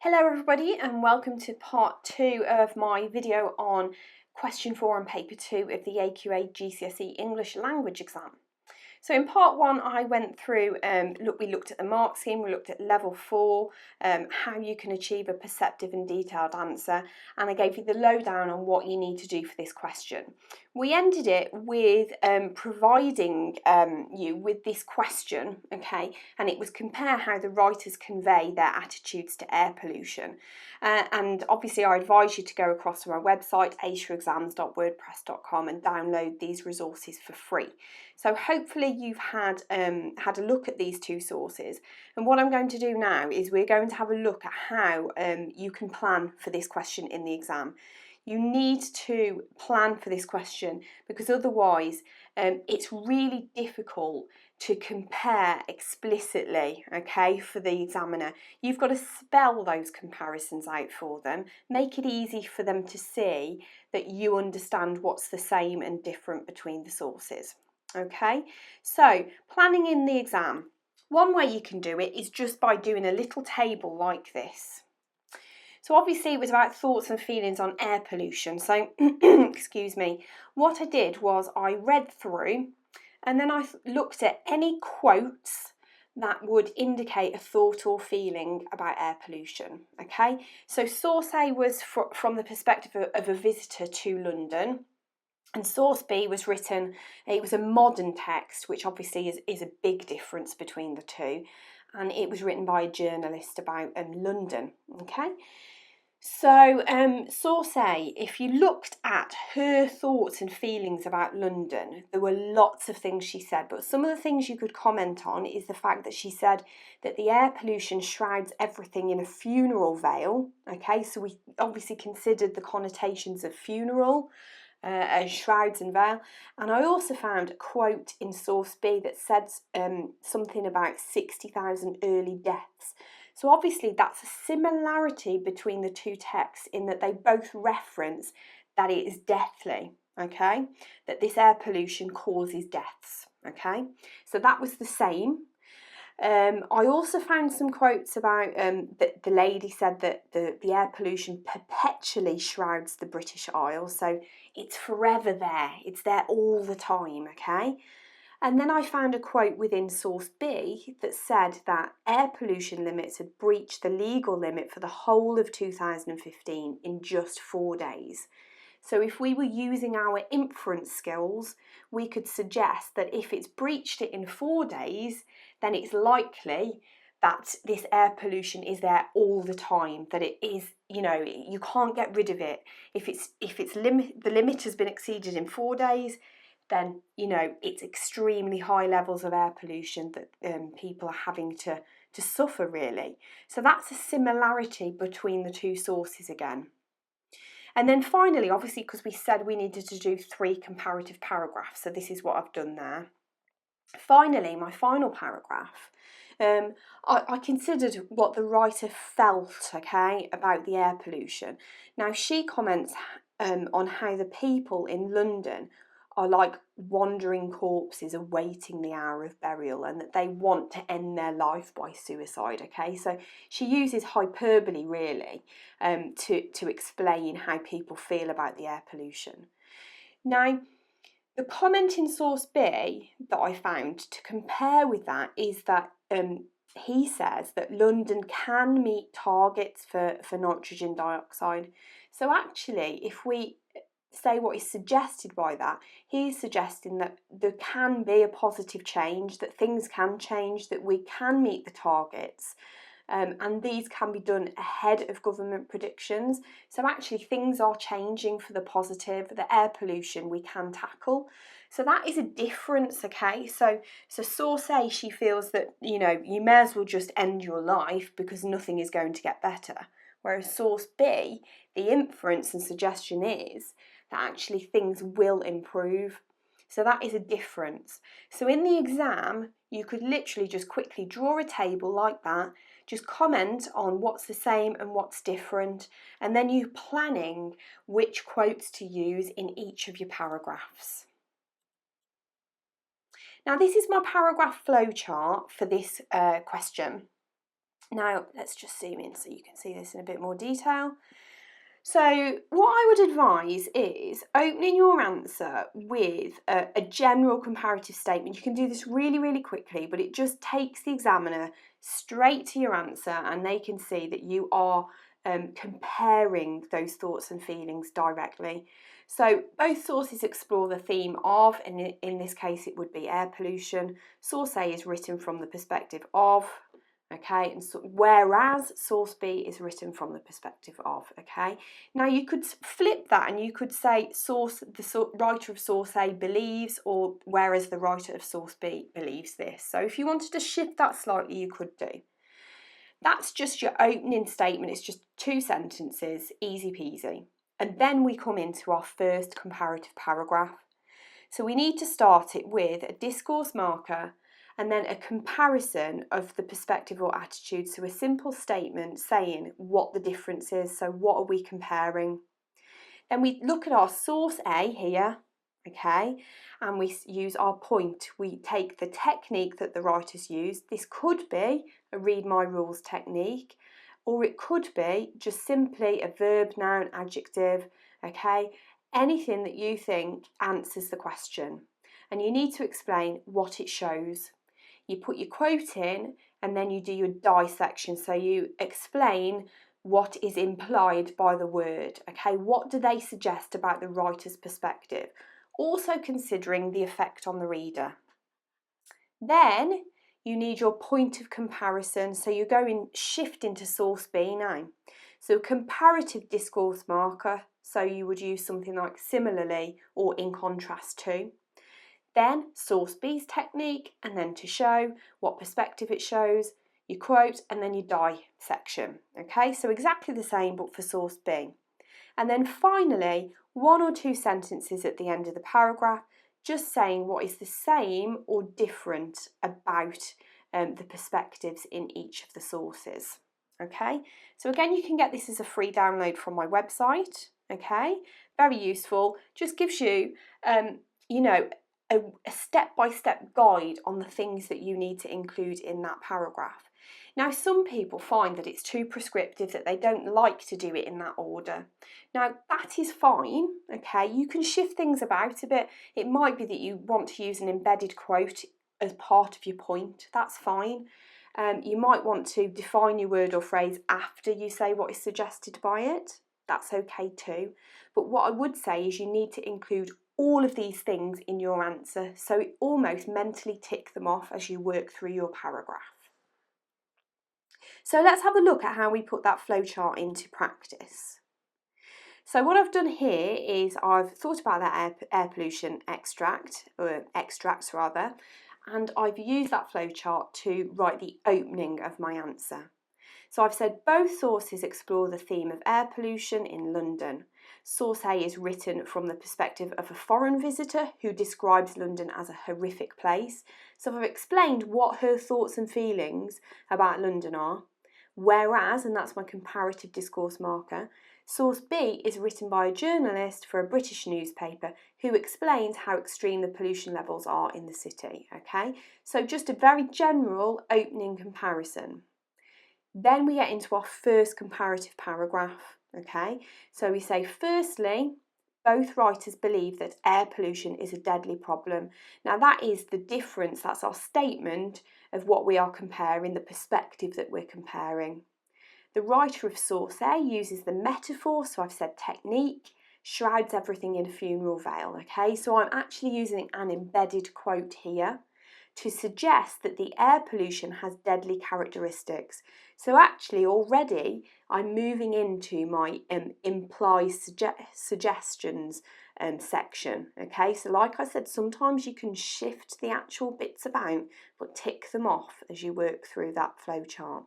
Hello everybody and welcome to part 2 of my video on question 4 and paper 2 of the AQA GCSE English language exam. So in part 1 I went through, we looked at the mark scheme, we looked at level 4, how you can achieve a perceptive and detailed answer, and I gave you the lowdown on what you need to do for this question. We ended it with providing you with this question, okay, and it was compare how the writers convey their attitudes to air pollution. And obviously I advise you to go across to our website aceforexams.wordpress.com and download these resources for free. So hopefully you've had a look at these two sources, and what I'm going to do now is we're going to have a look at how you can plan for this question in the exam. You need to plan for this question because otherwise it's really difficult to compare explicitly, okay, for the examiner. You've got to spell those comparisons out for them, make it easy for them to see that you understand what's the same and different between the sources. Okay, so planning in the exam. One way you can do it is just by doing a little table like this. So obviously it was about thoughts and feelings on air pollution. So, excuse me, what I did was I read through and then I looked at any quotes that would indicate a thought or feeling about air pollution. Okay, so source A was from the perspective of a visitor to London. And source B was written, it was a modern text, which obviously is a big difference between the two. And it was written by a journalist about London, okay? So source A, if you looked at her thoughts and feelings about London, there were lots of things she said, but some of the things you could comment on is the fact that she said that the air pollution shrouds everything in a funeral veil, okay? So we obviously considered the connotations of funeral, shrouds and veil. And I also found a quote in source B that said something about 60,000 early deaths. So obviously that's a similarity between the two texts in that they both reference that it is deathly, okay? That this air pollution causes deaths, okay? So that was the same. I also found some quotes about that the lady said that the air pollution perpetually shrouds the British Isles, so it's forever there, it's there all the time, okay? And then I found a quote within source B that said that air pollution limits had breached the legal limit for the whole of 2015 in just 4 days. So if we were using our inference skills, we could suggest that if it's breached it in 4 days, then it's likely that this air pollution is there all the time, that it is, you know, you can't get rid of it. If the limit has been exceeded in 4 days, then, you know, it's extremely high levels of air pollution that people are having to suffer, really. So that's a similarity between the two sources again. And then finally, obviously, because we said we needed to do 3 comparative paragraphs, so this is what I've done there. Finally, my final paragraph, I considered what the writer felt, okay, about the air pollution. Now, she comments on how the people in London are like wandering corpses awaiting the hour of burial and that they want to end their life by suicide, okay? So she uses hyperbole, really, to explain how people feel about the air pollution. Now, the comment in source B that I found to compare with that is that he says that London can meet targets for nitrogen dioxide. So actually, if we say what is suggested by that, he's suggesting that there can be a positive change, that things can change, that we can meet the targets. And these can be done ahead of government predictions. So actually things are changing for the positive. The air pollution we can tackle. So that is a difference, okay? So source A, she feels that, you know, you may as well just end your life because nothing is going to get better. Whereas source B, the inference and suggestion is that actually things will improve. So that is a difference. So in the exam, you could literally just quickly draw a table like that, just comment on what's the same and what's different, and then you're planning which quotes to use in each of your paragraphs. Now this is my paragraph flowchart for this question. Now, let's just zoom in so you can see this in a bit more detail. So what I would advise is opening your answer with a general comparative statement. You can do this really, really quickly, but it just takes the examiner straight to your answer and they can see that you are comparing those thoughts and feelings directly. So both sources explore the theme of, and in this case it would be air pollution. Source A is written from the perspective of, okay, and so, whereas source B is written from the perspective of, okay. Now you could flip that and you could say the writer of source A believes, or whereas the writer of source B believes this. So if you wanted to shift that slightly, you could do. That's just your opening statement. It's just 2 sentences, easy peasy. And then we come into our first comparative paragraph. So we need to start it with a discourse marker and then a comparison of the perspective or attitude. So a simple statement saying what the difference is. So what are we comparing? Then we look at our source A here, okay, and we use our point. We take the technique that the writers used. This could be a read my rules technique, or it could be just simply a verb, noun, adjective, okay, anything that you think answers the question. And you need to explain what it shows. You put your quote in and then you do your dissection. So you explain what is implied by the word. Okay, what do they suggest about the writer's perspective? Also considering the effect on the reader. Then you need your point of comparison. So you go in, shift into source B now. So comparative discourse marker. So you would use something like similarly or in contrast to. Then source B's technique, and then to show what perspective it shows, you quote, and then you dissection. Okay, so exactly the same but for source B. And then finally, 1 or 2 sentences at the end of the paragraph, just saying what is the same or different about the perspectives in each of the sources. Okay, so again, you can get this as a free download from my website. Okay, very useful. Just gives you, you know, a step-by-step guide on the things that you need to include in that paragraph. Now, some people find that it's too prescriptive, that they don't like to do it in that order. Now, that is fine, okay? You can shift things about a bit. It might be that you want to use an embedded quote as part of your point. That's fine. You might want to define your word or phrase after you say what is suggested by it. That's okay too. But what I would say is you need to include all of these things in your answer, so almost mentally tick them off as you work through your paragraph. So let's have a look at how we put that flowchart into practice. So what I've done here is I've thought about that air pollution extracts, and I've used that flowchart to write the opening of my answer. So I've said both sources explore the theme of air pollution in London. Source A is written from the perspective of a foreign visitor who describes London as a horrific place. So I've explained what her thoughts and feelings about London are. Whereas, and that's my comparative discourse marker, source B is written by a journalist for a British newspaper who explains how extreme the pollution levels are in the city. Okay, so just a very general opening comparison. Then we get into our first comparative paragraph, okay? So we say, firstly, both writers believe that air pollution is a deadly problem. Now that is the difference, that's our statement of what we are comparing, the perspective that we're comparing. The writer of source A uses the metaphor, so I've said technique, shrouds everything in a funeral veil, okay? So I'm actually using an embedded quote here to suggest that the air pollution has deadly characteristics. So actually already I'm moving into my implies suggestions section. Okay, so like I said, sometimes you can shift the actual bits about, but tick them off as you work through that flowchart.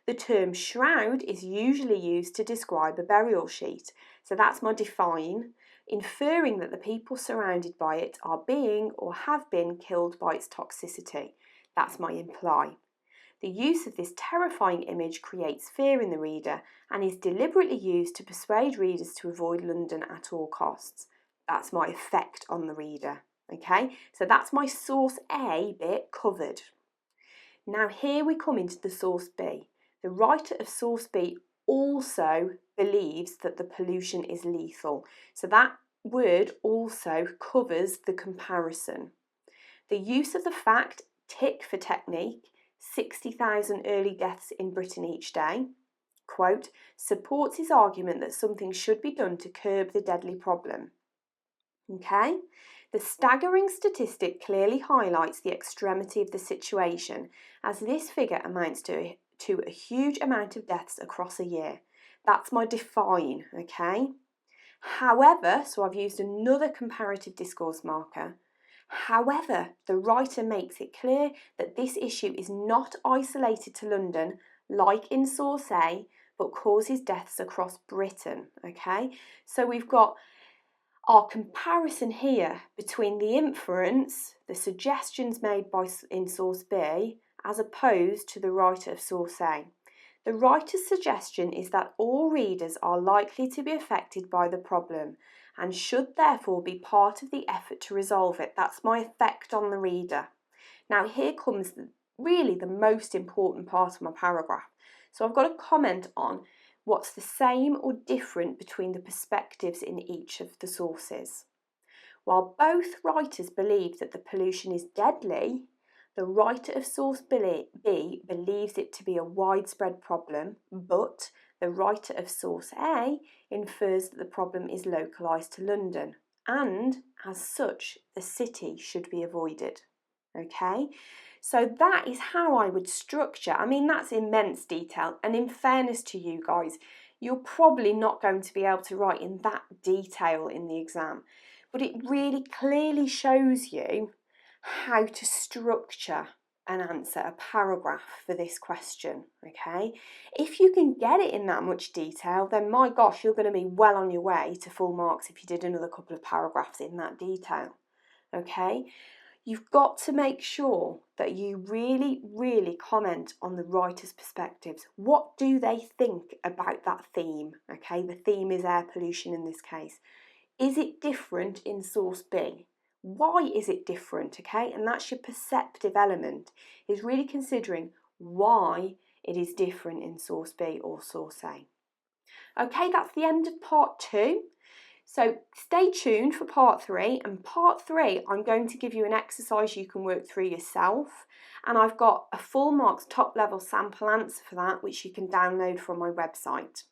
The term shroud is usually used to describe a burial sheet. So that's my define, inferring that the people surrounded by it are being or have been killed by its toxicity. That's my imply. The use of this terrifying image creates fear in the reader and is deliberately used to persuade readers to avoid London at all costs. That's my effect on the reader. Okay, so that's my source A bit covered. Now here we come into the source B. The writer of source B also believes that the pollution is lethal. So that word also covers the comparison. The use of the fact tick for technique, 60,000 early deaths in Britain each day, quote, supports his argument that something should be done to curb the deadly problem. Okay? The staggering statistic clearly highlights the extremity of the situation, as this figure amounts to a huge amount of deaths across a year. That's my define, okay? However, so I've used another comparative discourse marker. However, the writer makes it clear that this issue is not isolated to London, like in source A, but causes deaths across Britain, okay? So we've got our comparison here between the inference, the suggestions made in source B, as opposed to the writer of source A. The writer's suggestion is that all readers are likely to be affected by the problem and should therefore be part of the effort to resolve it. That's my effect on the reader. Now here comes really the most important part of my paragraph. So I've got a comment on what's the same or different between the perspectives in each of the sources. While both writers believe that the pollution is deadly, the writer of source B believes it to be a widespread problem, but the writer of source A infers that the problem is localised to London, and as such, the city should be avoided. Okay? So that is how I would structure. I mean, that's immense detail, and in fairness to you guys, you're probably not going to be able to write in that detail in the exam, but it really clearly shows you how to structure an answer, a paragraph for this question, okay? If you can get it in that much detail, then my gosh, you're going to be well on your way to full marks if you did another couple of paragraphs in that detail, okay? You've got to make sure that you really, really comment on the writer's perspectives. What do they think about that theme? Okay, the theme is air pollution in this case. Is it different in source B? Why is it different? Okay, and that's your perceptive element, is really considering why it is different in source B or source A. Okay, that's the end of part 2. So stay tuned for part 3, and part 3 I'm going to give you an exercise you can work through yourself, and I've got a full marks top level sample answer for that which you can download from my website.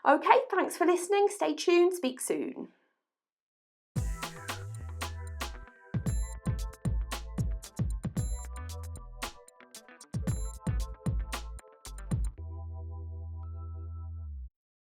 Okay, thanks for listening, stay tuned, speak soon.